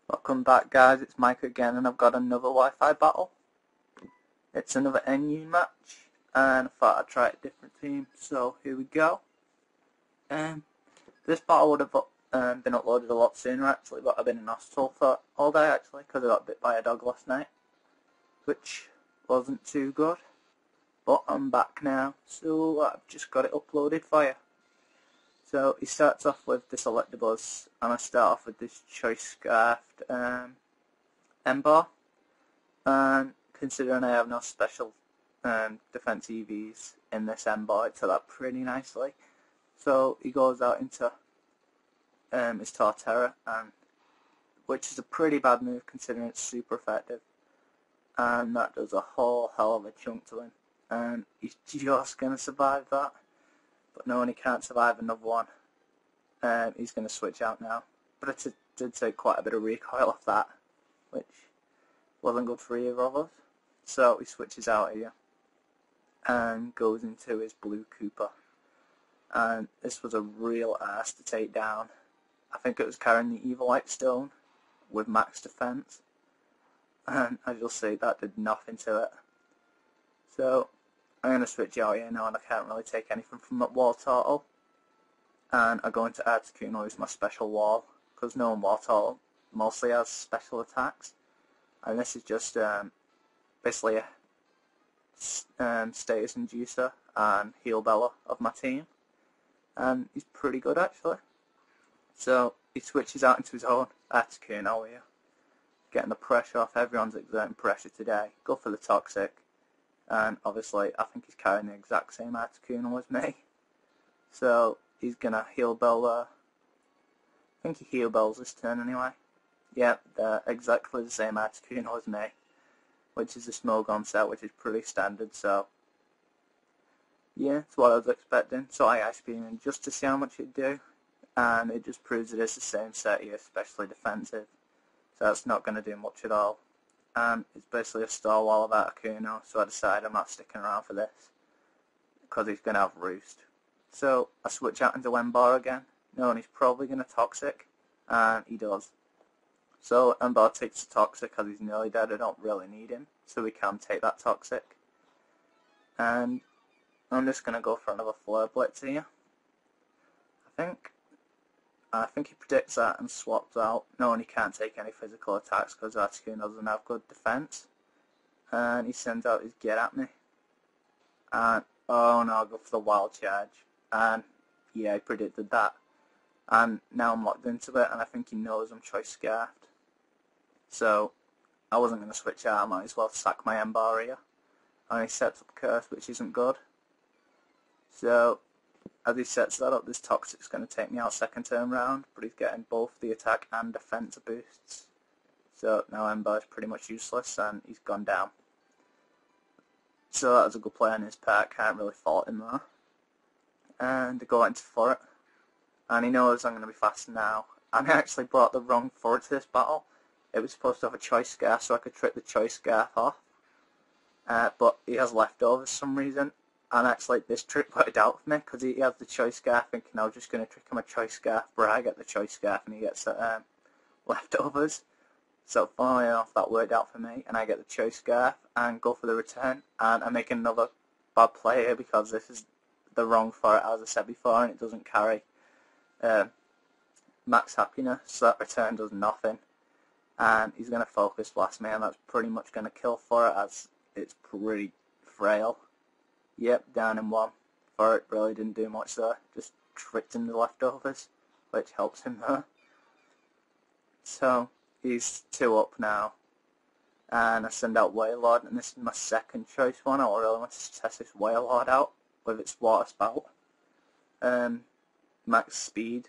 Welcome back, guys, it's Mike again, and I've got another Wi-Fi battle. It's another NU match, and I thought I'd try a different team, so here we go. This battle would have been uploaded a lot sooner actually, but I've been in hospital for all day actually, because I got bit by a dog last night, which wasn't too good. But I'm back now, so I've just got it uploaded for you. So he starts off with the Selectables, and I start off with this Choice Scarfed M-Bar. And considering I have no special defense EVs in this M-Bar, it took that pretty nicely. So he goes out into his Torterra, which is a pretty bad move considering it's super effective. And that does a whole hell of a chunk to him. And he's just going to survive that. But no, and he can't survive another one. He's going to switch out now. But it did take quite a bit of recoil off that, which wasn't good for either of us. So he switches out here and goes into his Blue Cooper. And this was a real ass to take down. I think it was carrying the Evilite Stone with max defense. And as you'll see, that did nothing to it. So I'm going to switch out here now, and I can't really take anything from that wall turtle. And I go into Articuno as my special wall, because no one wall turtle mostly has special attacks. And this is just basically a status inducer and heal Bella of my team. And he's pretty good actually. So he switches out into his own Articuno here, getting the pressure off. Everyone's exerting pressure today. Go for the Toxic. And obviously, I think he's carrying the exact same Articuno as me. So he's going to heal Bell there. I think he heal Bells this turn anyway. Yep, they're exactly the same Articuno as me, which is a Smogon set, which is pretty standard. So yeah, it's what I was expecting. So I Ice Beam him just to see how much it'd do. And it just proves it is the same set here, especially defensive. So that's not going to do much at all. And it's basically a star wall of Articuno, so I decided I'm not sticking around for this, because he's going to have Roost. So I switch out into M-Bar again, knowing he's probably going to Toxic, and he does. So M-Bar takes the Toxic because he's nearly dead. I don't really need him, so we can take that Toxic. And I'm just going to go for another Flare Blitz here. I think he predicts that and swaps out, knowing he can't take any physical attacks because Articuno doesn't have good defense. And he sends out his Get At Me. And, oh no, I'll go for the Wild Charge. And, yeah, he predicted that. And now I'm locked into it, and I think he knows I'm Choice Scarfed. So, I wasn't going to switch out, I might as well sack my M-Bar here. And he sets up Curse, which isn't good. So, as he sets that up, this Toxic's going to take me out second turn round, but he's getting both the attack and defense boosts. So now M-Bar is pretty much useless, and he's gone down. So that was a good play on his part, can't really fault him there. And I go into Furret, and he knows I'm going to be fast now. And I actually brought the wrong Furret to this battle. It was supposed to have a Choice Scarf, so I could trick the Choice Scarf off. But he has leftovers for some reason. And actually, this trick worked out for me, because he has the Choice Scarf, thinking I was just going to trick him a Choice Scarf, but I get the Choice Scarf and he gets leftovers. So funnily enough, that worked out for me, and I get the Choice Scarf and go for the return, and I make another bad play here because this is the wrong for it, as I said before, and it doesn't carry max happiness, so that return does nothing. And he's going to Focus Blast me, and that's pretty much going to kill for it, as it's pretty frail. Yep, down in one. Furret really didn't do much there. Just tricked him the leftovers, which helps him there. So, he's 2 up now. And I send out Wailord, and this is my second choice one. I really want to test this Wailord out with its Water Spout. Max speed.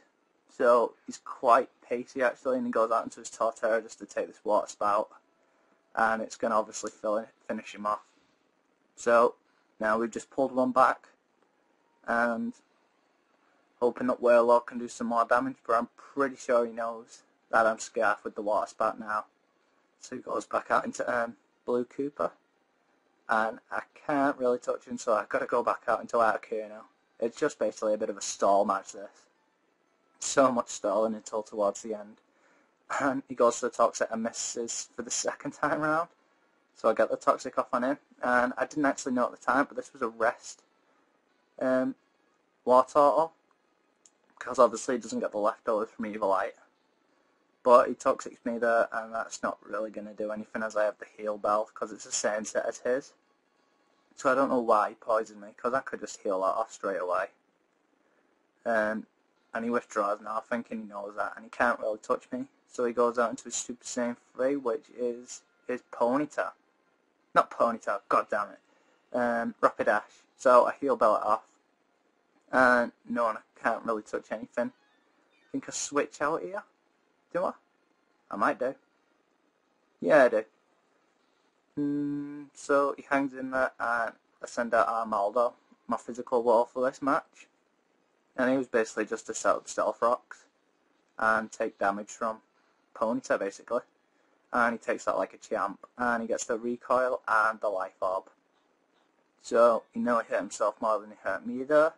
So, he's quite pacey actually, and he goes out into his Torterra just to take this Water Spout. And it's going to obviously finish him off. So, now we've just pulled one back, and hoping that Wailord can do some more damage, but I'm pretty sure he knows that I'm Scarf with the Water Spout now. So he goes back out into Blue Cooper, and I can't really touch him, so I've got to go back out into Articuno. It's just basically a bit of a stall match, this. So much stalling until towards the end. And he goes for the toxic and misses for the second time round. So I get the toxic off on him. And I didn't actually know at the time, but this was a rest war turtle. Because obviously he doesn't get the leftovers from Evil Eye. But he toxics me there, and that's not really going to do anything as I have the heal bell, because it's the same set as his. So I don't know why he poisoned me, because I could just heal that off straight away. And he withdraws now, thinking he knows that, and he can't really touch me. So he goes out into his Super Saiyan 3, which is his Ponyta. Not Ponyta, god damn it. Rapid Dash. So I heal bell it off. And no, I can't really touch anything. I think I switch out here. Do I? I might do. Yeah, I do. So he hangs in there, and I send out Armaldo, my physical wall for this match. And he was basically just to set up stealth rocks and take damage from Ponyta, basically. And he takes that like a champ, and he gets the recoil and the life orb. So he nearly hit himself more than he hurt me there,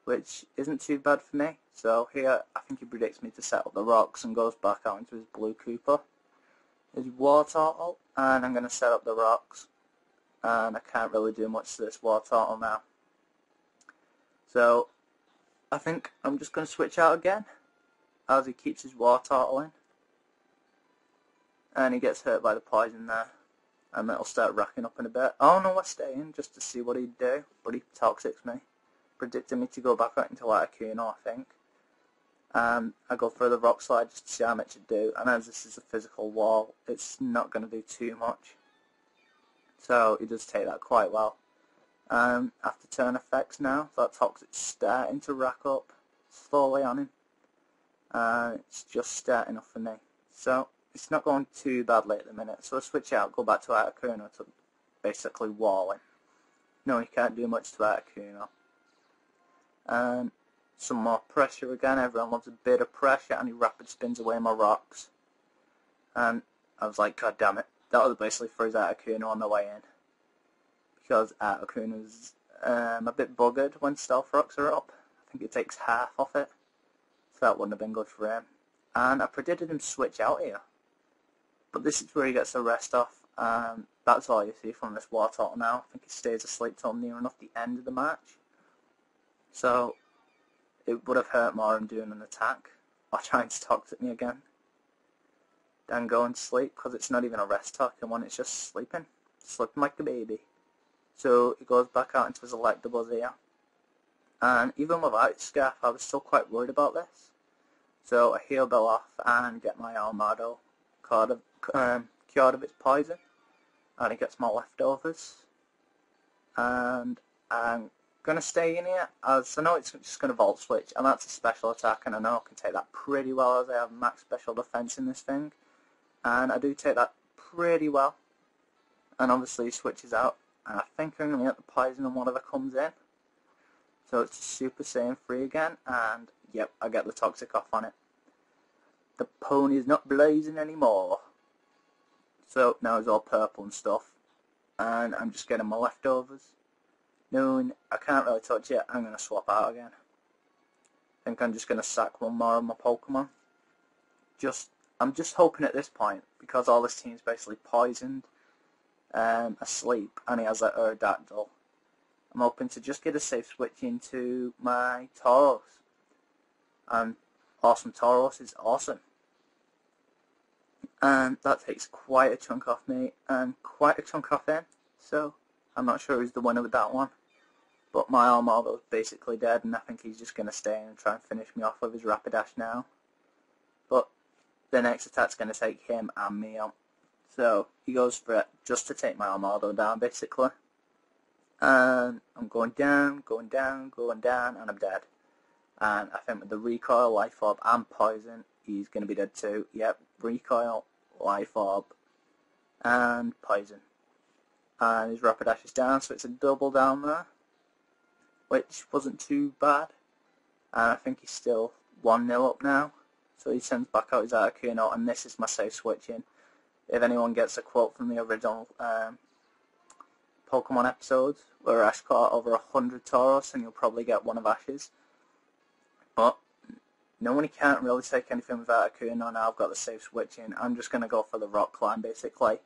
which isn't too bad for me. So here, I think he predicts me to set up the rocks and goes back out into his Blue Cooper, his War Turtle, and I'm going to set up the rocks. And I can't really do much to this War Turtle now. So I think I'm just going to switch out again, as he keeps his War Turtle in. And he gets hurt by the poison there, and it'll start racking up in a bit. Oh no, I stay in just to see what he'd do, but he toxics me, predicting me to go back out into Articuno, I think. I go for the rock slide just to see how much it do, and as this is a physical wall, it's not going to do too much. So he does take that quite well. After turn effects now, that toxic's starting to rack up slowly on him. It's just starting off for me. So it's not going too badly at the minute. So I switch out, go back to Articuno to basically wall him. No, he can't do much to Articuno. Some more pressure again. Everyone loves a bit of pressure, and he rapid spins away my rocks. And I was like, god damn it. That was basically for his Articuno on the way in. Because Articuno's a bit buggered when stealth rocks are up. I think it takes half off it. So that wouldn't have been good for him. And I predicted him switch out here. But this is where he gets the rest off. That's all you see from this War Turtle now. I think he stays asleep till near enough the end of the match. So it would have hurt more him doing an attack or trying to toxic me again than going to sleep, because it's not even a rest token one, it's just sleeping like a baby. So he goes back out into his electables here, and even without Scarf I was still quite worried about this. So I heal Bill off and get my Armado cured of its poison, and he gets my leftovers, and I'm going to stay in here, as I know it's just going to Volt Switch, and that's a special attack, and I know I can take that pretty well, as I have max special defense in this thing, and I do take that pretty well. And obviously he switches out, and I think I'm going to get the poison and whatever comes in. So it's Super Saiyan 3 again, and yep, I get the toxic off on it. The pony is not blazing anymore. So now it's all purple and stuff, and I'm just getting my leftovers. Knowing I can't really touch it, I'm going to swap out again. I think I'm just going to sack one more of my Pokemon. I'm just hoping at this point, because all this team's basically poisoned, asleep, and he has that Aerodactyl, I'm hoping to just get a safe switch into my Tauros. And awesome Tauros is awesome. And that takes quite a chunk off me, and quite a chunk off him. So I'm not sure who's the winner with that one. But my Armaldo's basically dead, and I think he's just going to stay in and try and finish me off with his Rapidash now. But the next attack's going to take him and me out. So he goes for it just to take my Armaldo down, basically. And I'm going down, and I'm dead. And I think with the Recoil, Life Orb, and Poison, he's going to be dead too. Yep, Recoil, Life Orb, and Poison. And his Rapidash is down, so it's a double down there, which wasn't too bad. And I think he's still 1-0 up now. So he sends back out his Articuno, and this is my safe switching. If anyone gets a quote from the original Pokemon episodes where Ash caught over 100 Tauros, and you'll probably get one of Ash's. But no one can't really take anything without a Kuno. Now I've got the safe switch in. I'm just going to go for the rock climb basically.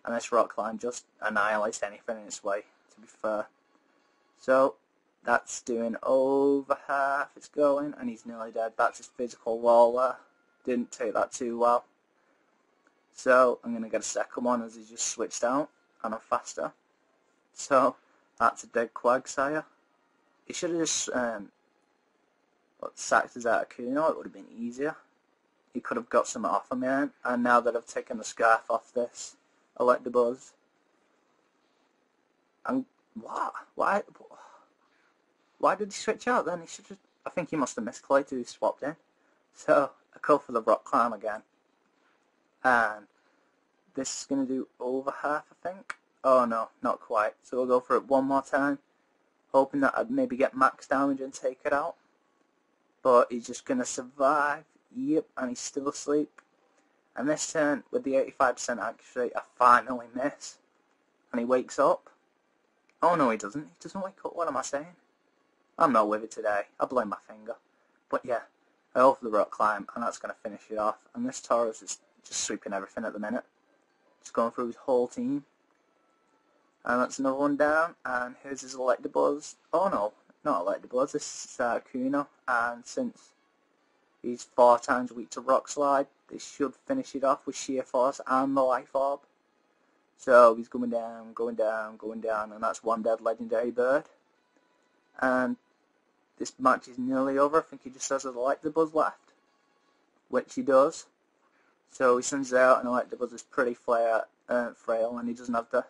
And this rock climb just annihilates anything in its way, to be fair. So that's doing over half. It's going, and he's nearly dead. That's his physical wall there. Didn't take that too well. So I'm going to get a second one as he just switched out, and I'm faster. So that's a dead Quagsire. He should have just sacked his out of Kuno. It would have been easier. He could have got some off of me. And now that I've taken the scarf off this Electabuzz, and what? Why did he switch out then? He should just. I think he must have misclicked who he swapped in. So I go for the rock climb again, and this is going to do over half, I think. Oh no, not quite. So we'll go for it one more time, hoping that I'd maybe get max damage and take it out. But he's just going to survive. Yep, and he's still asleep. And this turn, with the 85% accuracy rate, I finally miss. And he wakes up. Oh no, he doesn't. He doesn't wake up. What am I saying? I'm not with it today. I blame my finger. But yeah, I go for the rock climb, and that's going to finish it off. And this Tauros is just sweeping everything at the minute. Just going through his whole team. And that's another one down. And here's his Electabuzz. Oh no, not Electabuzz. This is Kuno. And since he's 4 times weak to Rock Slide, this should finish it off with Sheer Force and the Life Orb. So he's going down, going down, going down, and that's one dead legendary bird. And this match is nearly over. I think he just has a Electabuzz left, which he does. So he sends it out, and Electabuzz is pretty frail, and he doesn't have the,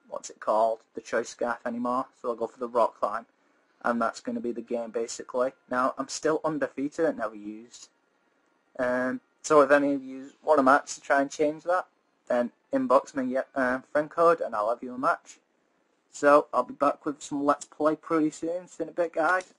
what's it called, the choice scarf anymore. So I'll go for the rock climb, and that's going to be the game basically. Now I'm still undefeated at Never Used. So if any of you want a match to try and change that, then inbox me friend code and I'll have you a match. So I'll be back with some Let's Play pretty soon. See you in a bit, guys.